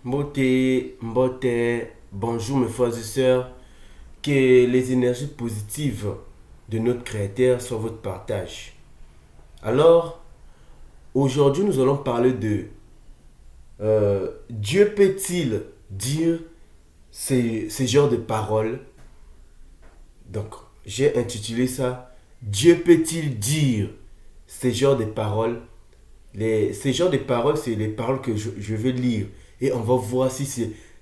Mbote, mbote, bonjour mes frères et sœurs, que les énergies positives de notre Créateur soient votre partage. Alors, aujourd'hui nous allons parler de Dieu peut-il dire ces genres de paroles. Donc, j'ai intitulé ça Dieu peut-il dire ces genres de paroles. Ces genres de paroles, c'est les paroles que je vais lire. Et on va voir si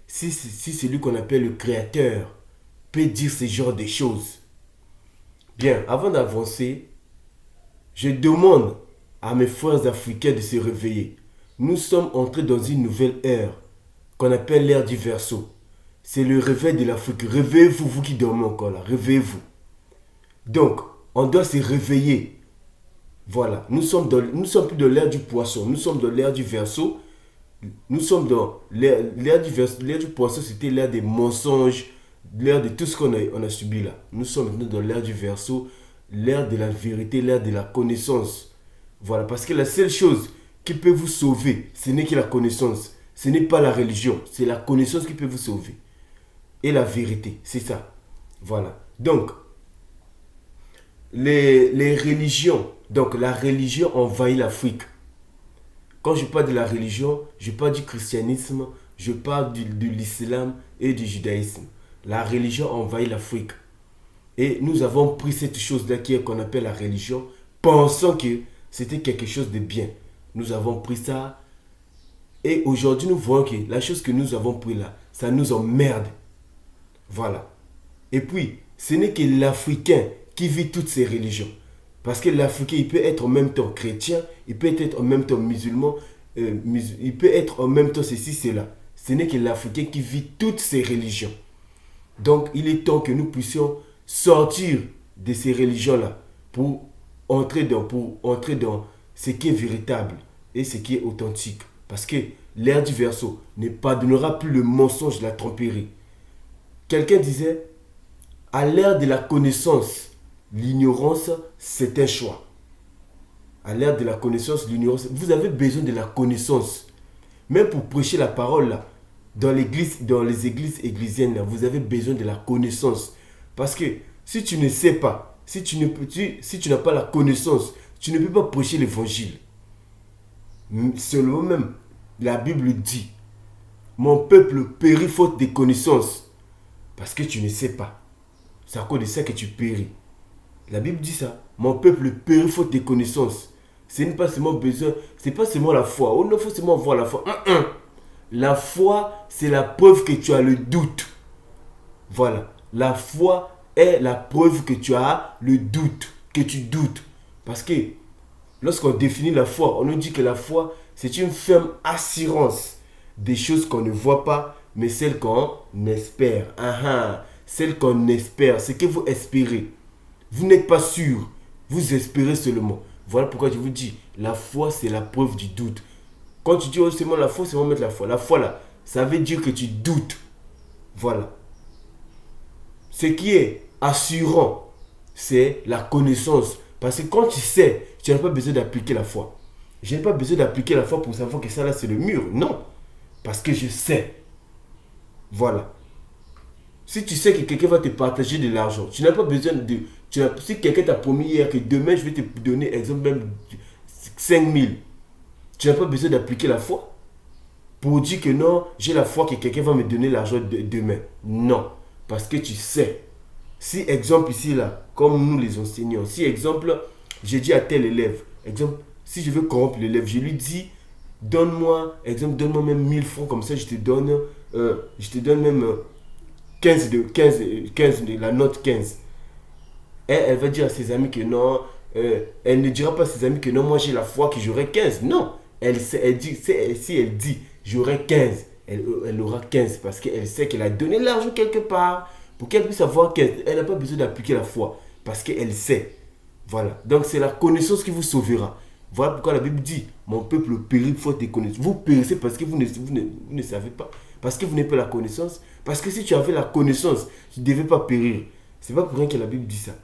celui qu'on appelle le Créateur peut dire ce genre de choses. Bien, avant d'avancer, je demande à mes frères africains de se réveiller. Nous sommes entrés dans une nouvelle ère qu'on appelle l'ère du Verseau. C'est le réveil de l'Afrique. Réveillez-vous, vous qui dormez encore là. Réveillez-vous. Donc, on doit se réveiller. Voilà, nous sommes plus dans l'ère du poisson, nous sommes dans l'ère du Verseau. Nous sommes dans l'ère du poisson, c'était l'ère des mensonges, l'ère de tout ce qu'on a subi là. Nous sommes maintenant dans l'ère du Verseau, l'ère de la vérité, l'ère de la connaissance. Voilà, parce que la seule chose qui peut vous sauver, ce n'est que la connaissance. Ce n'est pas la religion, c'est la connaissance qui peut vous sauver. Et la vérité, c'est ça. Voilà. Donc, les religions, donc la religion envahit l'Afrique. Quand je parle de la religion, je parle du christianisme, je parle de l'islam et du judaïsme. La religion envahit l'Afrique. Et nous avons pris cette chose-là qu'on appelle la religion, pensant que c'était quelque chose de bien. Nous avons pris ça et aujourd'hui nous voyons que la chose que nous avons pris là, ça nous emmerde. Voilà. Et puis, ce n'est que l'Africain qui vit toutes ces religions. Parce que l'Africain, il peut être en même temps chrétien, il peut être en même temps musulman, il peut être en même temps ceci, cela. Ce n'est que l'Africain qui vit toutes ces religions. Donc, il est temps que nous puissions sortir de ces religions-là pour entrer dans ce qui est véritable et ce qui est authentique. Parce que l'ère du Verseau ne pardonnera plus le mensonge, la tromperie. Quelqu'un disait, à l'ère de la connaissance, l'ignorance, c'est un choix. À l'ère de la connaissance, l'ignorance, vous avez besoin de la connaissance. Même pour prêcher la parole, là, dans les églises églisiennes, là, vous avez besoin de la connaissance. Parce que si tu ne sais pas, si tu n'as pas la connaissance, tu ne peux pas prêcher l'évangile. Seulement même, la Bible dit, mon peuple périt faute de connaissance. Parce que tu ne sais pas. C'est à cause de ça que tu péris. La Bible dit ça. Mon peuple périt faute de connaissances. Ce n'est pas seulement besoin, c'est pas seulement la foi. Oh, non, faut seulement voir la foi. La foi, c'est la preuve que tu as le doute. Voilà. La foi est la preuve que tu as le doute, que tu doutes. Parce que lorsqu'on définit la foi, on nous dit que la foi, c'est une ferme assurance des choses qu'on ne voit pas, mais celles qu'on espère. Celles qu'on espère, ce que vous espérez. Vous n'êtes pas sûr, vous espérez seulement. Voilà pourquoi je vous dis, la foi c'est la preuve du doute. Quand tu dis oh, seulement la foi, c'est vraiment mettre la foi. La foi là, ça veut dire que tu doutes. Voilà. Ce qui est assurant, c'est la connaissance. Parce que quand tu sais, tu n'as pas besoin d'appliquer la foi. Je n'ai pas besoin d'appliquer la foi pour savoir que ça là c'est le mur. Non. Parce que je sais. Voilà. Si tu sais que quelqu'un va te partager de l'argent, tu n'as pas besoin de... si quelqu'un t'a promis hier que demain je vais te donner, exemple, même 5 000, tu n'as pas besoin d'appliquer la foi pour dire que non, j'ai la foi que quelqu'un va me donner l'argent demain. Non, parce que tu sais. Si exemple ici là, comme nous les enseignants, si exemple, j'ai dit à tel élève, exemple, si je veux corrompre l'élève, je lui dis, donne-moi même 1 000 francs, comme ça je te donne même 15 de la note 15. Elle va dire à ses amis que non, elle ne dira pas à ses amis que non, moi j'ai la foi que j'aurai 15. Non, si elle dit j'aurai 15, elle aura 15 parce qu'elle sait qu'elle a donné l'argent quelque part pour qu'elle puisse avoir 15. Elle n'a pas besoin d'appliquer la foi parce qu'elle sait. Voilà, donc c'est la connaissance qui vous sauvera. Voilà pourquoi la Bible dit, mon peuple périt faute de connaissance. Vous périssez parce que vous ne savez pas. Parce que vous n'avez pas la connaissance. Parce que si tu avais la connaissance, tu ne devais pas périr. C'est pas pour rien que la Bible dit ça.